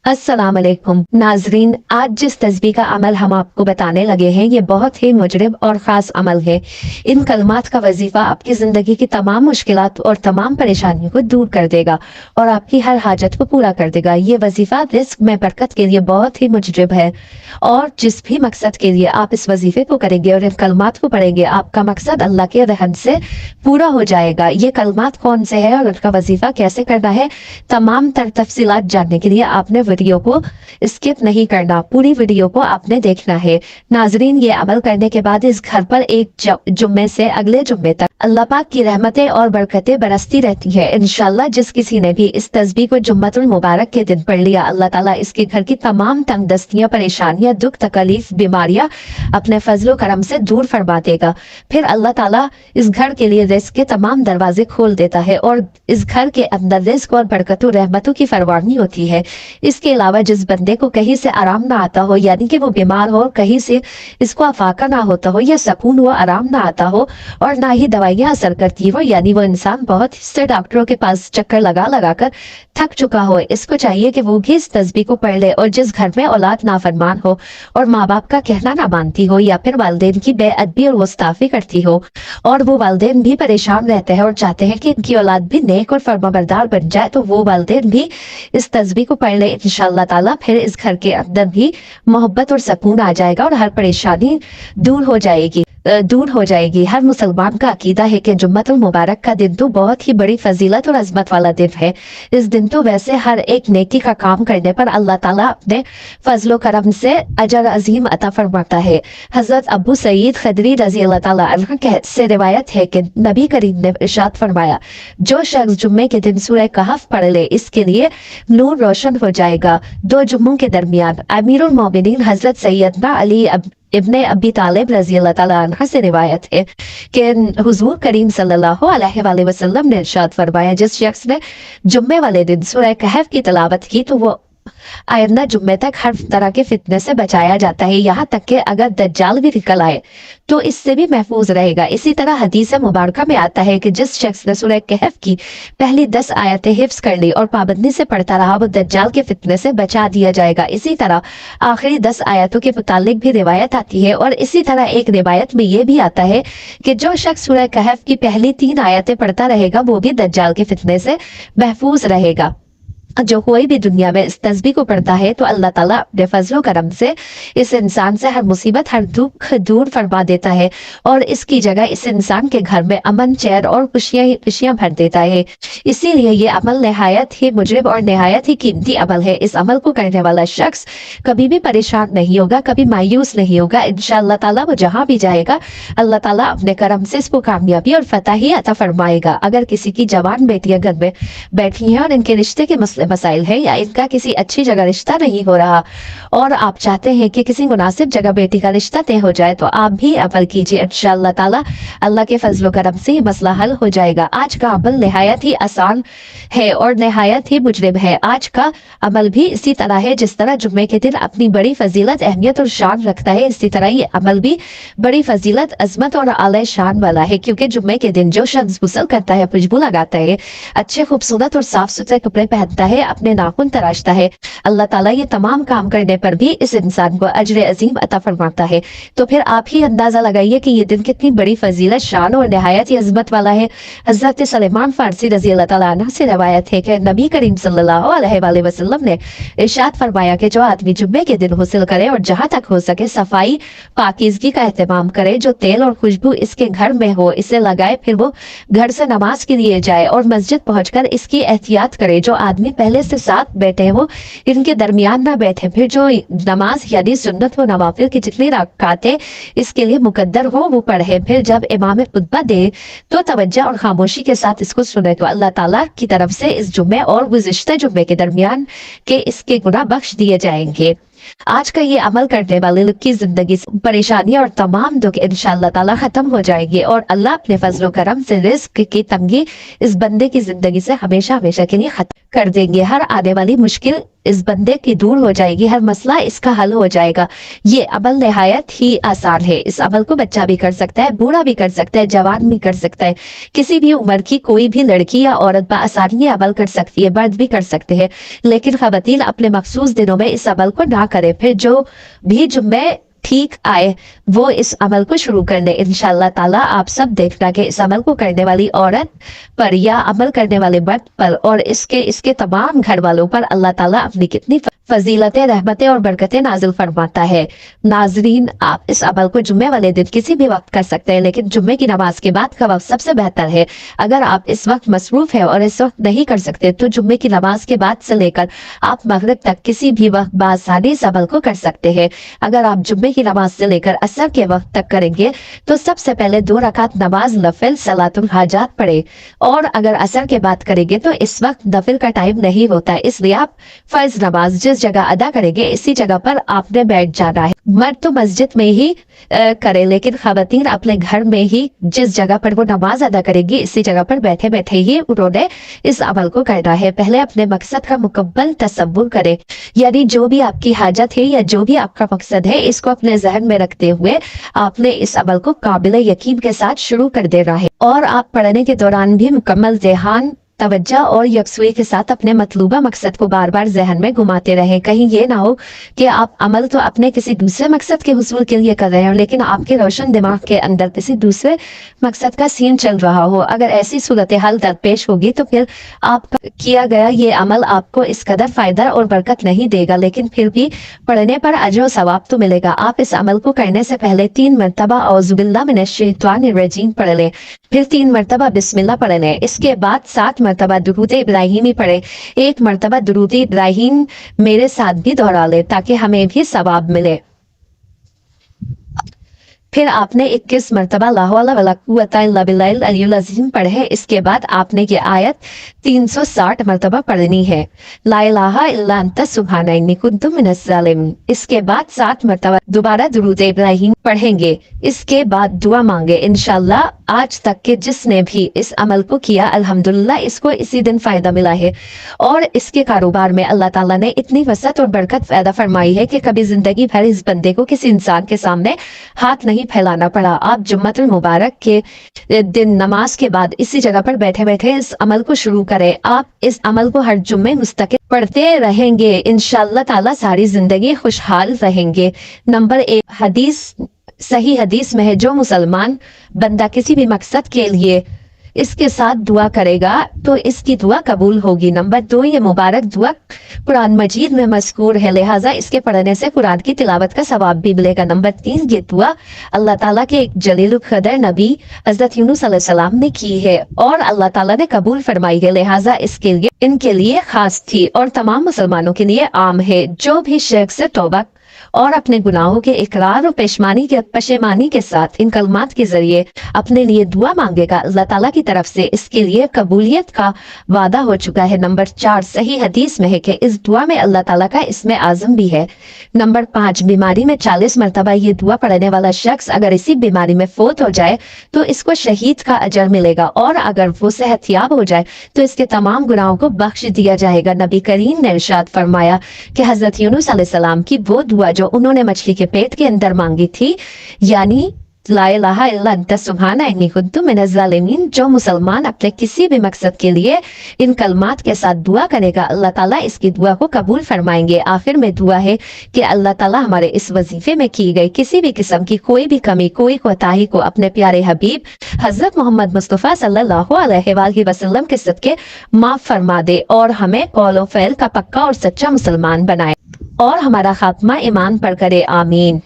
अस्सलाम वालेकुम नाजरीन, आज जिस तस्बीह का अमल हम आपको बताने लगे हैं ये बहुत ही मुजरब और ख़ास अमल है। इन कलमात का वजीफा आपकी ज़िंदगी की तमाम मुश्किलात और तमाम परेशानियों को दूर कर देगा और आपकी हर हाजत को पूरा कर देगा। ये वजीफा रिस्क में बरकत के लिए बहुत ही मुजरब है और जिस भी मकसद के लिए आप इस वजीफे को करेंगे और इन कलमात को पढ़ेंगे आपका मकसद अल्लाह के रहम से पूरा हो जाएगा। ये कलमात कौन से है और उनका वजीफा कैसे करना है, तमाम तफसीलात जानने के लिए आपने वीडियो को स्किप नहीं करना, पूरी वीडियो को आपने देखना है। नाजरीन, ये अमल करने के बाद इस घर पर एक जुम्मे से अगले जुम्मे तक अल्लाह पाक की रहमतें और बरकतें बरसती रहती है। इंशाल्लाह जिस किसी ने भी इस तस्बीह को जुम्मतुल मुबारक के दिन पढ़ लिया, अल्लाह ताला इसके घर की तमाम तंगदस्तियां, परेशानियां, दुख तकलीफ, बीमारियां अपने फजलो करम से दूर फरमा देगा। फिर अल्लाह ताला इस घर के लिए रिस्क के तमाम दरवाजे खोल देता है और इस घर के अंदर रिस्क और बरकतों रहमतों की फरवानी होती है। इसके अलावा जिस बंदे को कहीं से आराम ना आता हो, यानी कि वो बीमार हो, कहीं से इसको अफाका ना होता हो या सुकून हो, आराम ना आता हो और ना ही दवाइयां असर करती हो, यानी वो इंसान बहुत से डॉक्टरों के पास चक्कर लगा लगा कर थक चुका हो, इसको चाहिए कि वो भी इस तस्बीह को पढ़ ले। और जिस घर में औलाद नाफरमान हो और माँ बाप का कहना ना मानती हो या फिर वालिदैन की बेअदबी और गुस्ताखी करती हो और वो वालिदैन भी परेशान रहते हैं और चाहते हैं कि इनकी औलाद भी नेक और फरमाबरदार बन जाए, तो वो वालिदैन भी इस तस्बीह को पढ़ ले। इंशाअल्लाह ताला फिर इस घर के अंदर भी मोहब्बत और सुकून आ जाएगा और हर परेशानी दूर हो जाएगी। हर मुसलमान का अकीदा है कि जुम्मतुल मुबारक का दिन तो बहुत ही बड़ी फजीलत और अजमत वाला दिन है। इस दिन तो वैसे हर एक नेकी का काम करने पर अल्लाह ताला अपने फजलो करम से अजर अजीम अता फरमाता है। हजरत अबू सईद खदरी रजी अल्लाह ताला अन्हु से रिवायत है कि नबी करीम ने इरशाद फरमाया, जो शख्स जुम्मे के दिन सूरह कहफ पढ़ ले इसके लिए नूर रोशन हो जाएगा। दो जुम्मों के दरमियान अमीरुल मोमिनीन हजरत सैयदना अली इब्ने अबी तालिब रजी अल्लाह ताला अन्हु से रिवायत है कि हुजूर करीम सल्लल्लाहु अलैहि वसल्लम ने इरशाद फरमाया, जिस शख्स ने जुम्मे वाले दिन सूरह कहफ की तिलावत की तो वो आइंदा जुम्मे तक हर तरह के फितने से बचाया जाता है, यहाँ तक कि अगर दज्जाल भी निकल आए तो इससे भी महफूज रहेगा। इसी तरह हदीस मुबारका में आता है कि जिस शख्स ने सूरह कहफ की पहली 10 आयतें हिफ्ज कर ली और पाबंदी से पढ़ता रहा, वो दज्जाल के फितने से बचा दिया जाएगा। इसी तरह आखिरी 10 आयतों के मुतालिक भी रिवायत आती है और इसी तरह एक रिवायत में ये भी आता है कि जो शख्स सूरह कहफ की पहली 3 आयतें पढ़ता रहेगा वो भी दज्जाल के फितने से महफूज रहेगा। जो कोई भी दुनिया में इस तस्बीह को पढ़ता है तो अल्लाह ताला अपने फजलो करम से इस इंसान से हर मुसीबत, हर दुख दूर फरमा देता है और इसकी जगह इस इंसान के घर में अमन, चैन और खुशियां भर देता है। इसीलिए ये अमल निहायत ही मुजरब और निहायत ही कीमती अमल है। इस अमल को करने वाला शख्स कभी भी परेशान नहीं होगा, कभी मायूस नहीं होगा। इंशाअल्लाह ताला वो जहाँ भी जाएगा अल्लाह ताला अपने करम से इसको कामयाबी और फतह ही अता फरमाएगा। अगर किसी की जवान बेटियां घर में बैठी हैं और इनके रिश्ते के मसाइल है या इनका किसी अच्छी जगह रिश्ता नहीं हो रहा और आप चाहते हैं कि किसी मुनासिब जगह बेटी का रिश्ता तय हो जाए, तो आप भी अमल कीजिए। इंशाअल्लाह ताला अल्लाह के फजलो करम से मसला हल हो जाएगा। आज का अमल निहायत ही आसान है और निहायत ही मुजरब है। आज का अमल भी इसी तरह है जिस तरह जुम्मे के दिन अपनी बड़ी फजीलत, अहमियत और शान रखता है, इसी तरह ये अमल भी बड़ी फजीलत, अजमत और आला शान वाला है। क्योंकि जुम्मे के दिन जो शख्स गुस्ल करता है, खुशबू लगाता है, अच्छे खूबसूरत और साफ सुथरे कपड़े पहनता है, अपने नाखून तराशता है, अल्लाह ताला ये तमाम काम करने पर भी इस इंसान को अजर अजीम अता फरमाता है। तो फिर आप ही अंदाजा लगाइए कि ये दिन कितनी बड़ी फजीलत, शान और निहायत ही अजमत वाला है। हजरत सलेमान फारसी रजी अल्लाह ताला अन्हु से रवायत है कि नबी करीम सल्लल्लाहु अलैहि वसल्लम ने इरशाद फरमाया कि जो आदमी जुम्मे के दिन गुस्ल करे और जहां तक हो सके सफाई पाकीज़गी का एहतमाम करे, जो तेल और खुशबू इसके घर में हो इसे लगाए, फिर वो घर से नमाज के लिए जाए और मस्जिद पहुंचकर इसकी एहतियात करे। जो आदमी पहले से साथ बैठे हो इनके दरमियान ना बैठे, फिर जो नमाज यानी सुन्नत व नवाफिल की जितनी रकातें इसके लिए मुकद्दर हो वो पढ़े, फिर जब इमाम खुतबा दे तो तवज्जो और खामोशी के साथ इसको सुने, तो अल्लाह ताला की तरफ से इस जुम्मे और गुज़िश्ता जुम्मे के दरमियान के इसके गुनाह बख्श दिए जाएंगे। आज का ये अमल करने वाले लोग की जिंदगी से परेशानियां और तमाम दुख इंशाअल्लाह ताला खत्म हो जाएंगे और अल्लाह अपने फजलो करम से रिस्क की तंगी इस बंदे की जिंदगी से हमेशा हमेशा के लिए खत्म कर देंगे। हर आने वाली मुश्किल اس بندے کی دور ہو جائے گی، ہر مسئلہ اس کا حل ہو جائے گا۔ یہ عمل نہایت ہی آسان ہے، اس عمل کو بچہ بھی کر سکتا ہے، بوڑھا بھی کر سکتا ہے، جوان بھی کر سکتا ہے، کسی بھی عمر کی کوئی بھی لڑکی یا عورت بآسانی یہ عمل کر سکتی ہے، مرد بھی کر سکتے ہیں، لیکن خواتین اپنے مخصوص دنوں میں اس عمل کو نہ کرے۔ پھر جو بھی جمعے ٹھیک آئے وہ اس عمل کو شروع کر لیں۔ انشاءاللہ تعالیٰ آپ سب دیکھنا کہ اس عمل کو کرنے والی عورت پر یا عمل کرنے والے مرد پر اور اس کے تمام گھر والوں پر اللہ تعالیٰ اپنی کتنی فضیلتیں، رحمتیں اور برکتیں نازل فرماتا ہے۔ ناظرین، آپ اس عمل کو جمعے والے دن کسی بھی وقت کر سکتے ہیں، لیکن جمعے کی نماز کے بعد کا وقت سب سے بہتر ہے۔ اگر آپ اس وقت مصروف ہیں اور اس وقت نہیں کر سکتے تو جمعے کی نماز کے بعد سے لے کر آپ مغرب تک کسی بھی وقت بآسانی اس عمل کو کر سکتے ہیں۔ اگر آپ جمعے کی نماز سے لے کر عصر کے وقت تک کریں گے تو سب سے پہلے 2 رکعت نماز نفل صلاۃ الحاجات پڑھے، اور اگر عصر کے بعد کریں گے تو اس وقت نفل کا ٹائم نہیں ہوتا ہے، اس لیے آپ فرض نماز جس جگہ ادا کریں گے اسی جگہ پر آپ نے بیٹھ جانا ہے۔ مرد تو مسجد میں ہی کرے، لیکن خواتین اپنے گھر میں ہی جس جگہ پر وہ نماز ادا کرے گی اسی جگہ پر بیٹھے بیٹھے ہی انہوں نے اس عمل کو کرنا ہے۔ پہلے اپنے مقصد کا مکمل تصور کرے، یعنی جو بھی آپ کی حاجت ہے یا جو بھی آپ کا مقصد ہے اس کو اپنے ذہن میں رکھتے ہوئے آپ نے اس عمل کو قابل یقین کے ساتھ شروع کر دینا ہے، اور آپ پڑھنے کے دوران بھی مکمل ذہن، توجہ اور یکسوئی کے ساتھ اپنے مطلوبہ مقصد کو بار بار ذہن میں گھماتے رہیں۔ کہیں یہ نہ ہو کہ آپ عمل تو اپنے کسی دوسرے مقصد کے حصول کے لیے کر رہے ہیں لیکن آپ کے روشن دماغ کے اندر کسی دوسرے مقصد کا سین چل رہا ہو۔ اگر ایسی صورتحال درپیش ہوگی تو پھر آپ کا کیا گیا یہ عمل آپ کو اس قدر فائدہ اور برکت نہیں دے گا، لیکن پھر بھی پڑھنے پر اجر و ثواب تو ملے گا۔ آپ اس عمل کو کرنے سے پہلے 3 مرتبہ اعوذ باللہ من الشیطان الرجیم پڑھ لیں، پھر 3 مرتبہ بسم اللہ پڑھ لیں، اس کے بعد 7 مرتبہ درود ابراہیمی پڑھیں، 1 مرتبہ درود ابراہیم میرے ساتھ بھی دہرا لیں تاکہ ہمیں بھی ثواب ملے۔ پھر آپ نے 21 مرتبہ لا حول ولا قوۃ الا باللہ العلی العظیم پڑھے، اس کے بعد آپ نے یہ آیت 360 مرتبہ پڑھنی ہے، لا الہ الا انت سبحانک انی کنت من الظالمین۔ اس کے بعد 7 مرتبہ دوبارہ درود ابراہیم پڑھیں گے، اس کے بعد دعا مانگے۔ انشاءاللہ آج تک کے جس نے بھی اس عمل کو کیا الحمدللہ اس کو اسی دن فائدہ ملا ہے، اور اس کے کاروبار میں اللہ تعالیٰ نے اتنی وسعت اور برکت پیدا فرمائی ہے کہ کبھی زندگی بھر اس بندے کو کسی انسان کے سامنے ہاتھ نہیں پھیلانا پڑا۔ آپ جمعۃ المبارک کے دن نماز کے بعد اسی جگہ پر بیٹھے بیٹھے اس عمل کو شروع کریں۔ آپ اس عمل کو ہر جمعے مستقل پڑھتے رہیں گے، انشاءاللہ تعالیٰ ساری زندگی خوشحال رہیں گے۔ نمبر 1 صحیح حدیث میں ہے جو مسلمان بندہ کسی بھی مقصد کے لیے اس کے ساتھ دعا کرے گا تو اس کی دعا قبول ہوگی۔ نمبر 2 یہ مبارک دعا قرآن مجید میں مذکور ہے، لہٰذا اس کے پڑھنے سے قرآن کی تلاوت کا ثواب بھی ملے گا۔ نمبر 3 یہ دعا اللہ تعالیٰ کے ایک جلیل القدر نبی حضرت یونس علیہ السلام نے کی ہے اور اللہ تعالیٰ نے قبول فرمائی ہے، لہٰذا ان کے لیے خاص تھی اور تمام مسلمانوں کے لیے عام ہے۔ جو بھی شرک سے توبہ اور اپنے گناہوں کے اقرار اور پشیمانی کے ساتھ ان کلمات کے ذریعے اپنے لیے دعا مانگے گا، اللہ تعالیٰ کی طرف سے اس کے لیے قبولیت کا وعدہ ہو چکا ہے۔ نمبر 4 صحیح حدیث میں ہے کہ اس دعا میں اللہ تعالیٰ کا اسم اعظم بھی ہے۔ نمبر 5 بیماری میں 40 مرتبہ یہ دعا پڑھنے والا شخص اگر اسی بیماری میں فوت ہو جائے تو اس کو شہید کا اجر ملے گا، اور اگر وہ صحت یاب ہو جائے تو اس کے تمام گناہوں کو بخش دیا جائے گا۔ نبی کریم نے ارشاد فرمایا کہ حضرت یونس علیہ السلام کی وہ دعا جو انہوں نے مچھلی کے پیٹ کے اندر مانگی تھی، یعنی لا الہ الا انت سبحانک انی کنت من الظالمین، جو مسلمان اپنے کسی بھی مقصد کے لیے ان کلمات کے ساتھ دعا کرے گا اللہ تعالیٰ اس کی دعا کو قبول فرمائیں گے۔ آخر میں دعا ہے کہ اللہ تعالیٰ ہمارے اس وظیفے میں کی گئی کسی بھی قسم کی کوئی بھی کمی، کوئی کوتاہی کو اپنے پیارے حبیب حضرت محمد مصطفیٰ صلی اللہ علیہ وآلہ وسلم کے صدقے معاف فرما دے اور ہمیں قول و فعل کا پکا اور سچا مسلمان بنائے اور ہمارا خاتمہ ایمان پر کرے، آمین۔